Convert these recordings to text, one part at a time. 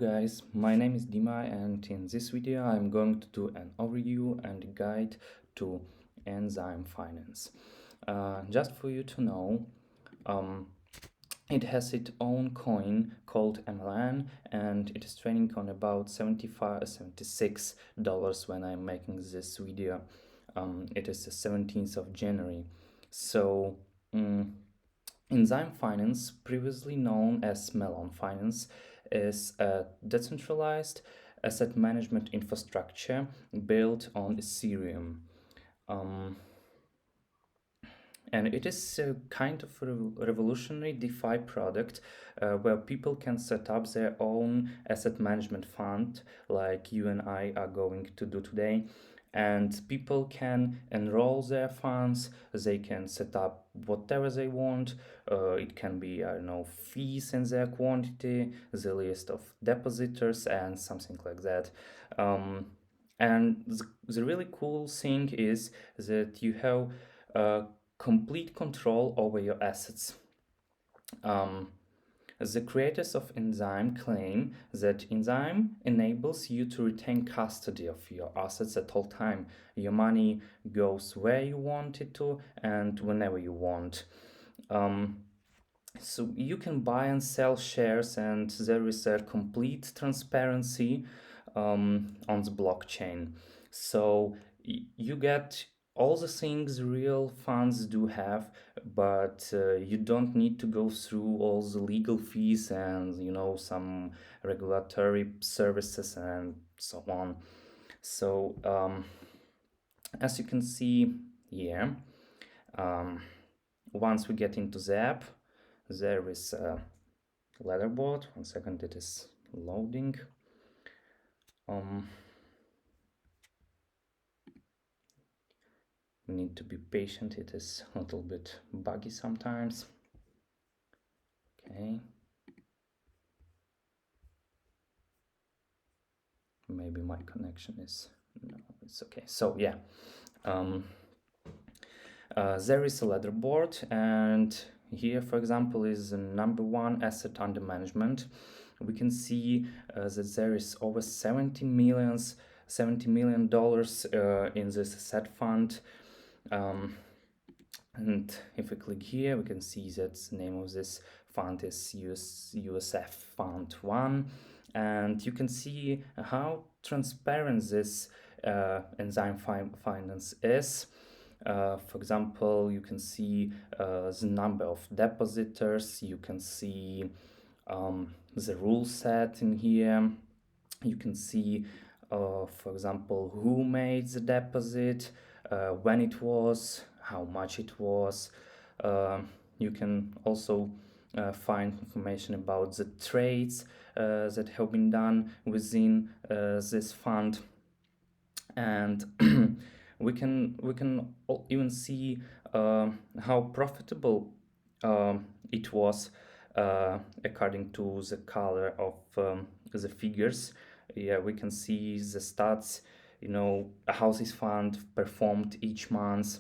Guys, my name is Dima and in this video I'm going to do an overview and guide to Enzyme Finance. Just for you to know, um, it has its own coin called MLN and it is trading on about $76 when I'm making this video. It is the 17th of January. So, Enzyme Finance, previously known as Melon Finance, is a decentralized asset management infrastructure built on Ethereum. Um, and it is a kind of revolutionary DeFi product where people can set up their own asset management fund, like you and I are going to do today. And people can enroll their funds, they can set up whatever they want. It can be, I don't know, fees in their quantity, the list of depositors, and something like that. And the really cool thing is that you have complete control over your assets. The creators of Enzyme claim that Enzyme enables you to retain custody of your assets at all time. Your money goes where you want it to and whenever you want. So you can buy and sell shares, and there is a complete transparency on the blockchain. So you get all the things real funds do have, but you don't need to go through all the legal fees and some regulatory services and so on. So as you can see here, once we get into the app, there is a leaderboard. 1 second, it is loading. We need to be patient, it is a little bit buggy sometimes. Okay. Maybe my connection is, no, it's okay. So yeah, there is a leaderboard, and here, for example, is the number one asset under management. We can see that there is over $70 million in this asset fund. And if we click here, we can see that the name of this fund is USF Fund 1. And you can see how transparent this Enzyme Finance is. For example, you can see the number of depositors, you can see the rule set in here, you can see, for example, who made the deposit, when it was, how much it was. You can also find information about the trades that have been done within this fund, and we can even see how profitable it was according to the color of the figures. Yeah, we can see the stats, how this fund performed each month.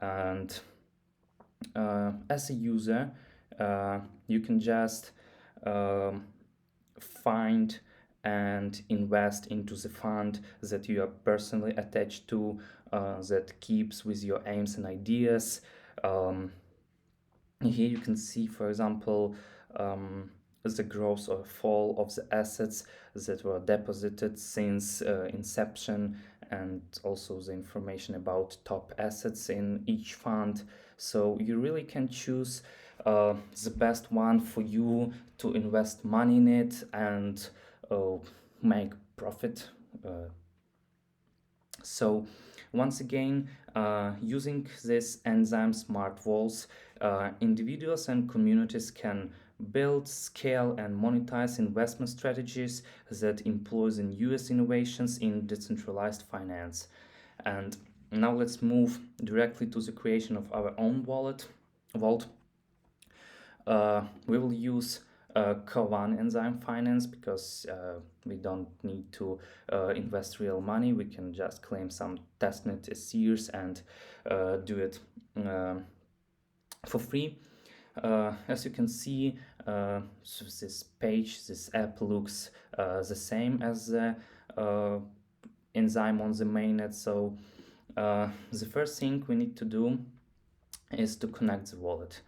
And as a user, you can just find and invest into the fund that you are personally attached to, that keeps with your aims and ideas. Here you can see, for example, the growth or fall of the assets that were deposited since inception, and also the information about top assets in each fund. So you really can choose the best one for you to invest money in it and make profit. So once again, using this Enzyme smart walls, individuals and communities can build, scale, and monetize investment strategies that employ the newest innovations in decentralized finance. And now let's move directly to the creation of our own vault. We will use Kovan Enzyme Finance because we don't need to invest real money. We can just claim some testnet Ethers and do it for free. As you can see, so this page, this app looks the same as the enzyme on the mainnet. So the first thing we need to do is to connect the wallet.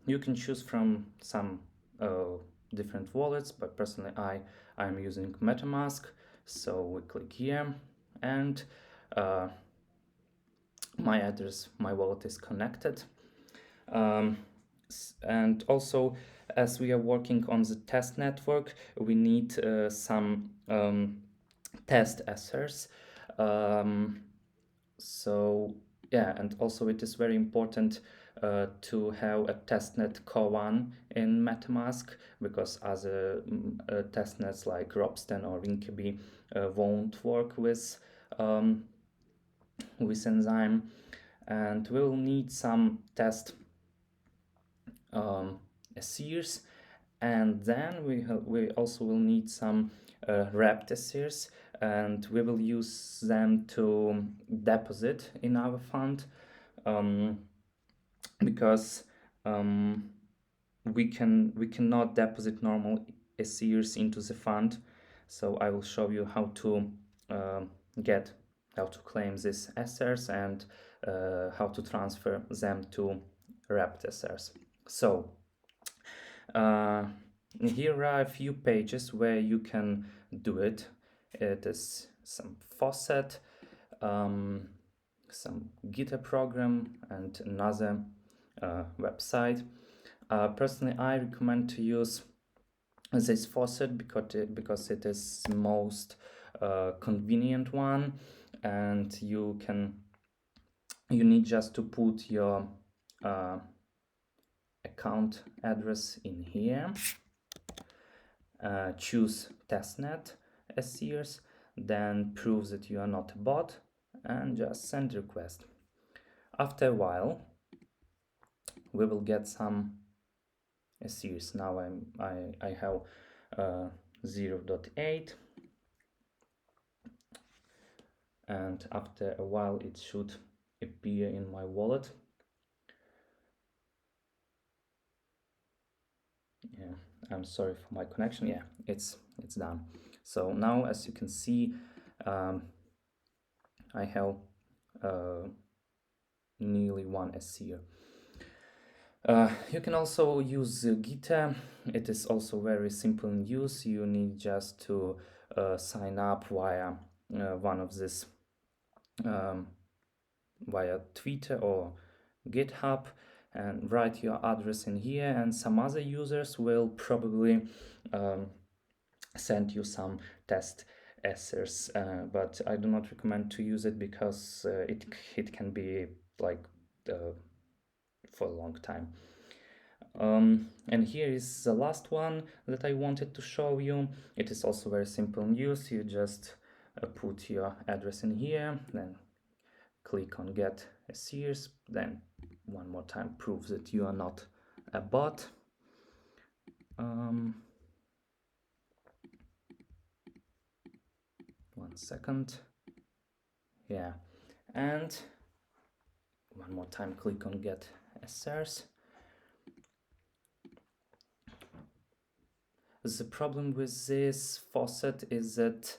You can choose from some different wallets, but personally I'm using MetaMask. So we click here, and my wallet is connected. And also, as we are working on the test network, we need some test assets. So yeah, and also it is very important to have a testnet core1 in MetaMask, because other testnets like Ropsten or Rinkeby won't work with Enzyme, and we'll need some test series, and then we also will need some wrapped series, and we will use them to deposit in our fund, because we cannot deposit normal series into the fund. So I will show you how to claim these SRs and how to transfer them to wrapped SRs. So here are a few pages where you can do it. It is some Faucet, some GitHub program, and another website. Personally, I recommend to use this Faucet because it is the most convenient one, and you need just to put your account address in here, choose testnet as series, then prove that you are not a bot, and just send request. After a while, we will get some series. Now I have 0.8, and after a while it should appear in my wallet. Yeah, I'm sorry for my connection. Yeah, it's done. So now, as you can see, I have nearly 1 SEO. You can also use GitHub. It is also very simple in use. You need just to sign up via one of this via Twitter or GitHub, and write your address in here, and some other users will probably send you some test assets, but I do not recommend to use it because it can be like for a long time. And here is the last one that I wanted to show you. It is also very simple in use. You just put your address in here, then click on get a series, then one more time prove that you are not a bot. 1 second. Yeah, and one more time click on get SRs. The problem with this faucet is that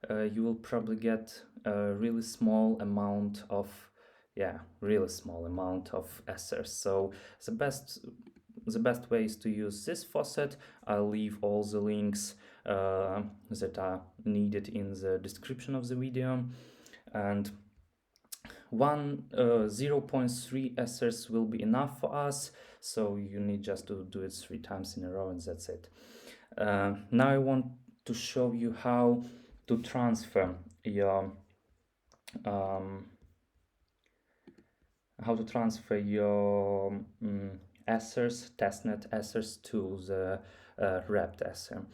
you will probably get a really small amount of SRs. So the best way is to use this faucet. I'll leave all the links that are needed in the description of the video, and 0.3 SRs will be enough for us. So you need just to do it 3 times in a row, and that's it. Now I want to show you how to transfer your assers, testnet assers to the wrapped asser.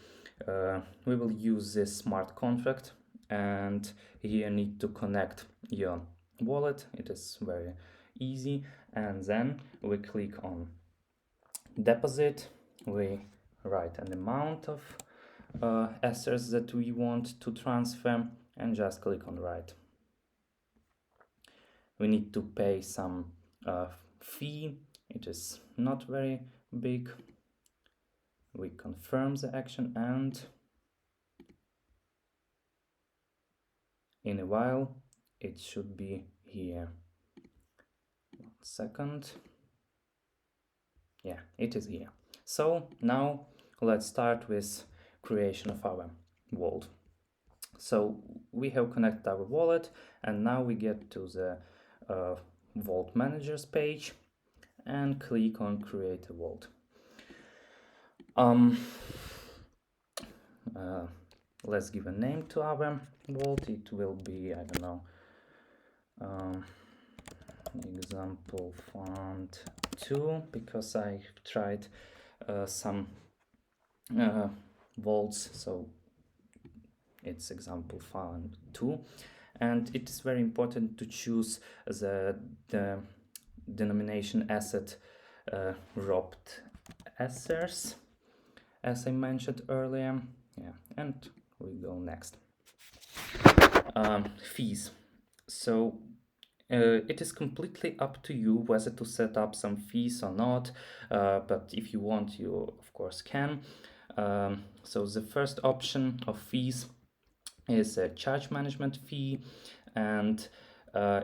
We will use this smart contract, and here you need to connect your wallet. It is very easy, and then we click on deposit. We write an amount of assets that we want to transfer, and just click on write. We need to pay some fee. It is not very big. We confirm the action, and in a while it should be here. 1 second. Yeah, it is here. So now let's start with creation of our vault. So we have connected our wallet, and now we get to the Vault Managers page and click on Create a Vault. Let's give a name to our vault. It will be, I don't know, example font 2, because I tried some vaults, so it's example font 2. And it is very important to choose the denomination asset robbed assets, as I mentioned earlier. Yeah, and we go next. Fees. So it is completely up to you whether to set up some fees or not, but if you want, you of course can. So the first option of fees is a charge management fee, and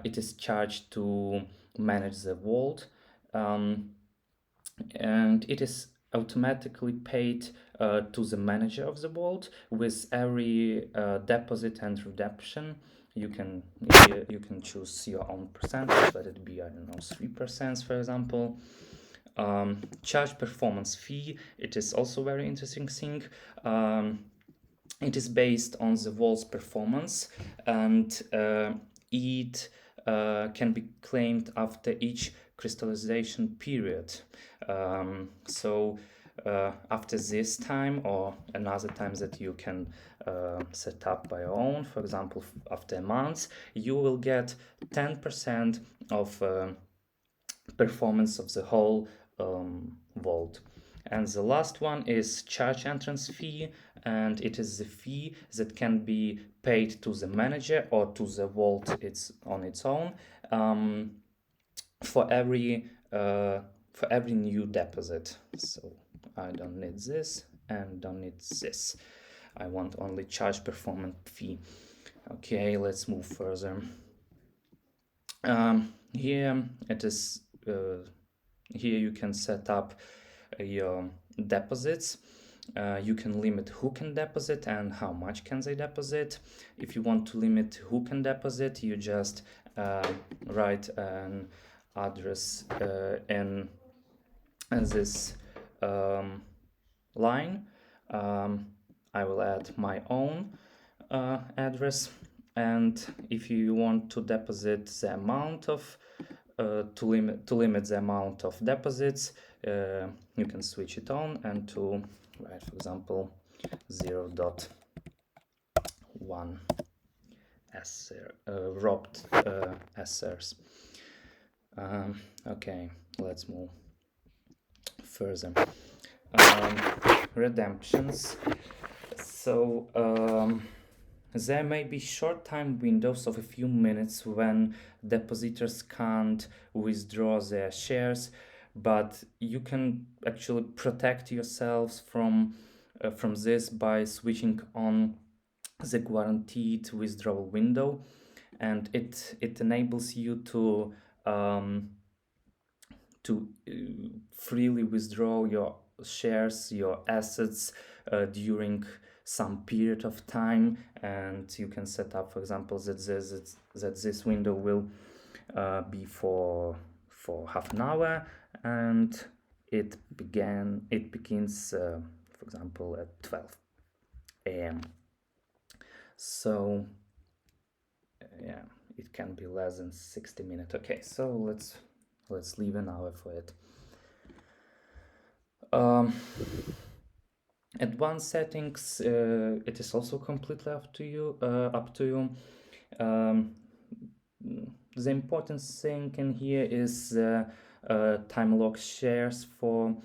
it is charged to manage the vault, and it is automatically paid to the manager of the vault with every deposit and redemption. You can choose your own percentage, let it be, I don't know, 3%, for example. Charge performance fee, it is also very interesting thing. It is based on the vault's performance, and it can be claimed after each crystallization period. So after this time or another time that you can set up by your own, for example, after a month, you will get 10% of performance of the whole vault. And the last one is charge entrance fee, and it is the fee that can be paid to the manager or to the vault on its own for every new deposit. So I don't need this and don't need this. I want only charge performance fee. Okay, let's move further. Here it is. Here you can set up your deposits. You can limit who can deposit and how much can they deposit. If you want to limit who can deposit, you just write an address in this line. I will add my own address, and if you want to deposit the amount of to limit the amount of deposits, you can switch it on and to write, for example, 0.1 robbed SRs. Okay, let's move further. Redemptions. So there may be short time windows of a few minutes when depositors can't withdraw their shares, but you can actually protect yourselves from this by switching on the guaranteed withdrawal window, and it enables you to freely withdraw your shares, your assets during some period of time. And you can set up, for example, that this window will be for half an hour, and it begins for example at 12 a.m. So yeah, it can be less than 60 minutes. Okay, so let's leave an hour for it. Advanced settings, it is also completely up to you. The important thing in here is time lock shares for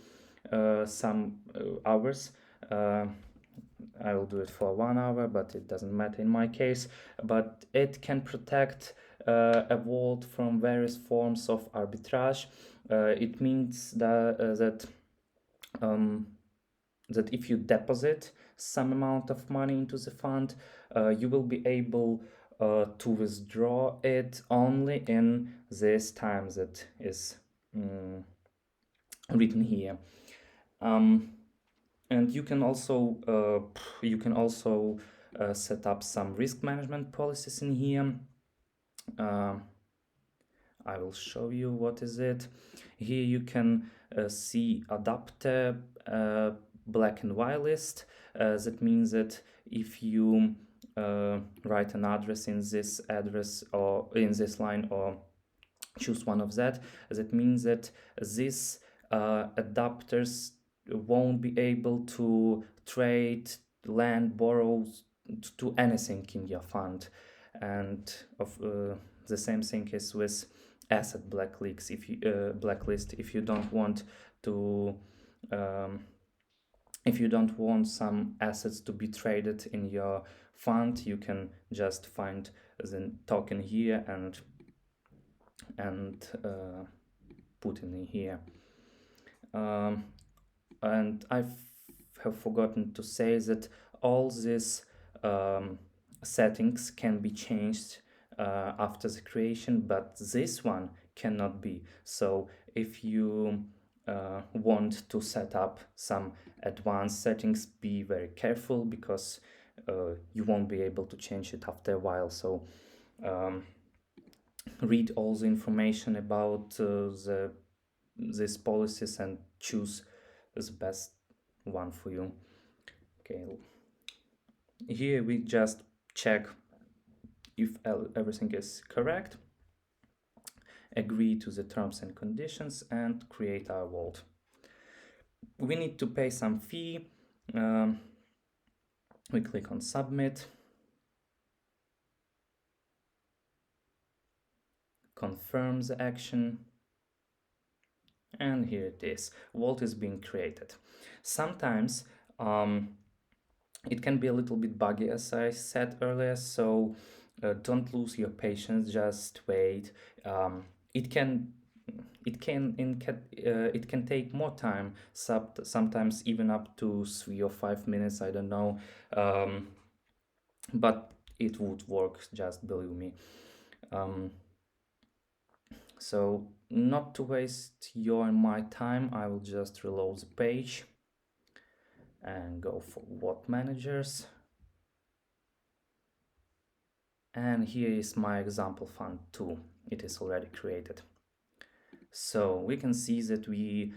some hours. I will do it for 1 hour, but it doesn't matter in my case. But it can protect a vault from various forms of arbitrage. It means that if you deposit some amount of money into the fund, you will be able to withdraw it only in this time that is written here. And you can also set up some risk management policies in here. I will show you what is it. Here you can see adapter black and white list. That means that if you write an address in this address or in this line or choose one of that means that these adapters won't be able to trade, lend, borrow, to do anything in your fund. And the same thing is with asset blacklist. If you don't want to if you don't want some assets to be traded in your fund, you can just find the token here and put in here. And I have forgotten to say that all these settings can be changed after the creation, but this one cannot be. So if you want to set up some advanced settings, be very careful, because you won't be able to change it after a while. So read all the information about these policies and choose the best one for you. Okay, here we just check if everything is correct, agree to the terms and conditions, and create our vault. We need to pay some fee. We click on submit, confirm the action, and here it is. Vault is being created. Sometimes it can be a little bit buggy, as I said earlier, so don't lose your patience, just wait. It can take more time, sometimes even up to 3 or 5 minutes, I don't know, but it would work, just believe me. So not to waste your and my time, I will just reload the page and go for vault managers. And here is my example fund 2. It is already created. So we can see that we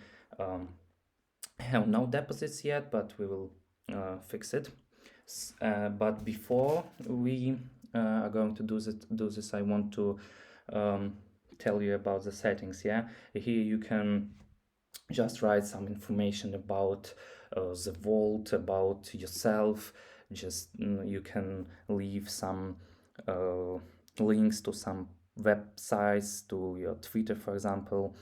have no deposits yet, but we will fix it. But before we are going to do this, I want to tell you about the settings. Yeah, here you can just write some information about the vault, about yourself. Just you can leave some links to some websites, to your Twitter, for example.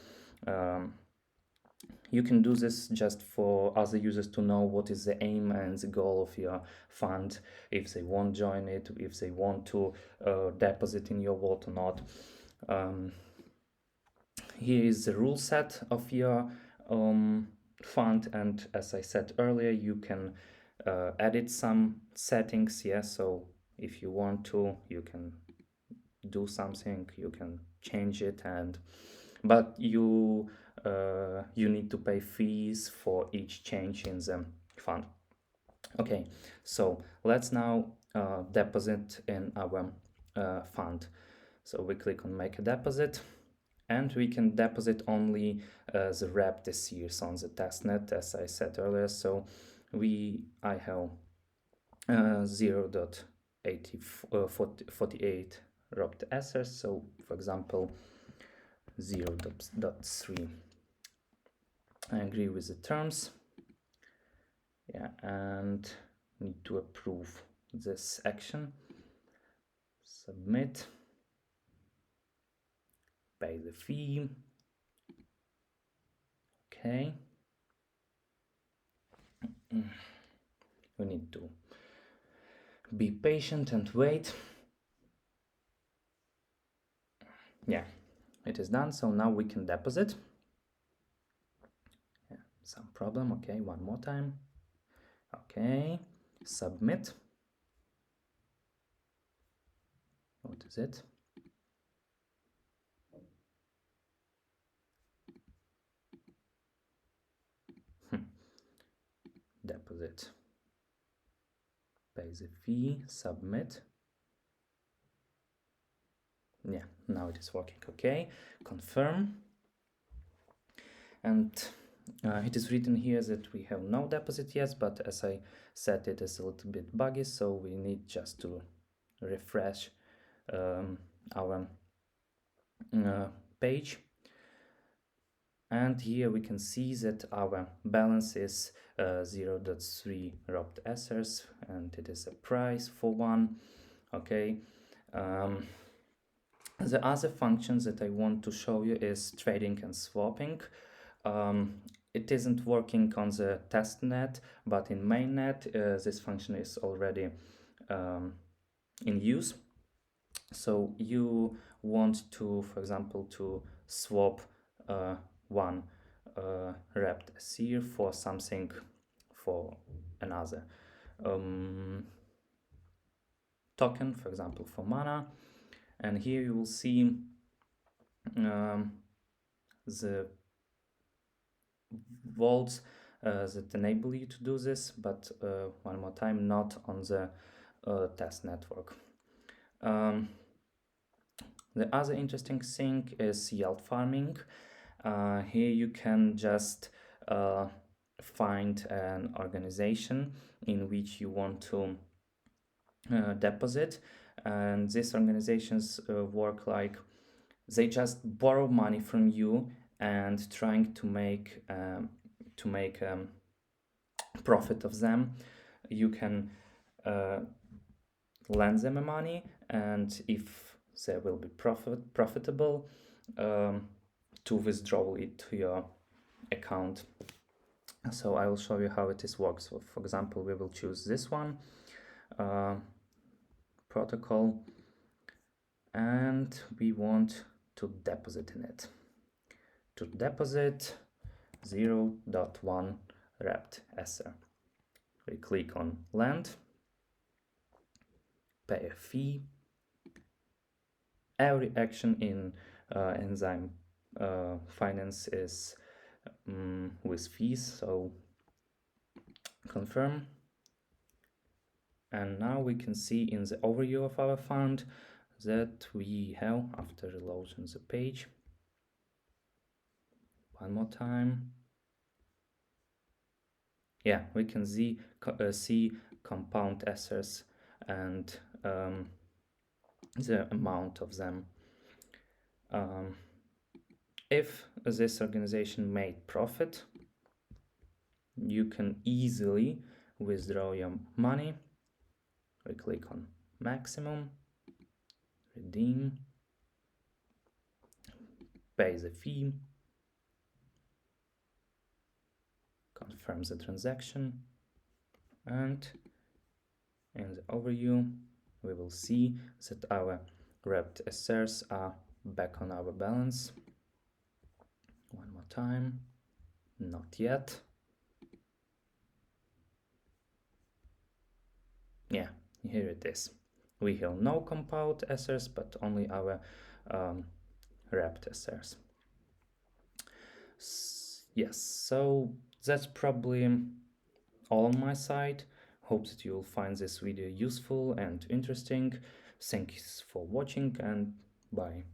You can do this just for other users to know what is the aim and the goal of your fund, if they want to join it, if they want to deposit in your vault or not. Here is the rule set of your fund, and as I said earlier, you can edit some settings. Yeah, so if you want to, you can do something, you can change it, but you need to pay fees for each change in the fund. Okay, so let's now deposit in our fund. So we click on make a deposit, and we can deposit only the wrap this year on the testnet, as I said earlier. So I have 0.48 wrapped assets. So for example 0.3. I agree with the terms. Yeah, and need to approve this action. Submit. Pay the fee. Okay. We need to be patient and wait. Yeah, it is done. So now we can deposit. Yeah, some problem. Okay, one more time. Okay, submit. What is it? Deposit. Pay the fee, submit. Yeah, now it is working. Okay, confirm. And it is written here that we have no deposit yet, but as I said, it is a little bit buggy, so we need just to refresh our page. And here we can see that our balance is 0.3 robbed ethers, and it is a price for one. Okay. The other functions that I want to show you is trading and swapping. It isn't working on the test net, but in mainnet this function is already in use. So you want to, for example, to swap one wrapped seer for something for another token, for example, for mana. And here you will see the vaults that enable you to do this, but one more time, not on the test network. The other interesting thing is yield farming. Here you can just find an organization in which you want to deposit, and these organizations work like they just borrow money from you and trying to make profit of them. You can lend them money, and if they will be profitable, to withdraw it to your account. So I will show you how it is works. So for example, we will choose this one, protocol, and we want to deposit in it. To deposit 0.1 wrapped ether. We click on lend, pay a fee. Every action in Enzyme Finance is with fees, so confirm. And now we can see in the overview of our fund that we have, after reloading the page, one more time, yeah, we can see compound ethers and the amount of them. If this organization made profit, you can easily withdraw your money. We click on maximum, redeem, pay the fee, confirm the transaction, and in the overview we will see that our wrapped ethers are back on our balance. One more time, not yet. Yeah, here it is. We have no compound ethers, but only our wrapped ethers. Yes, so that's probably all on my side. Hope that you will find this video useful and interesting. Thanks for watching, and bye.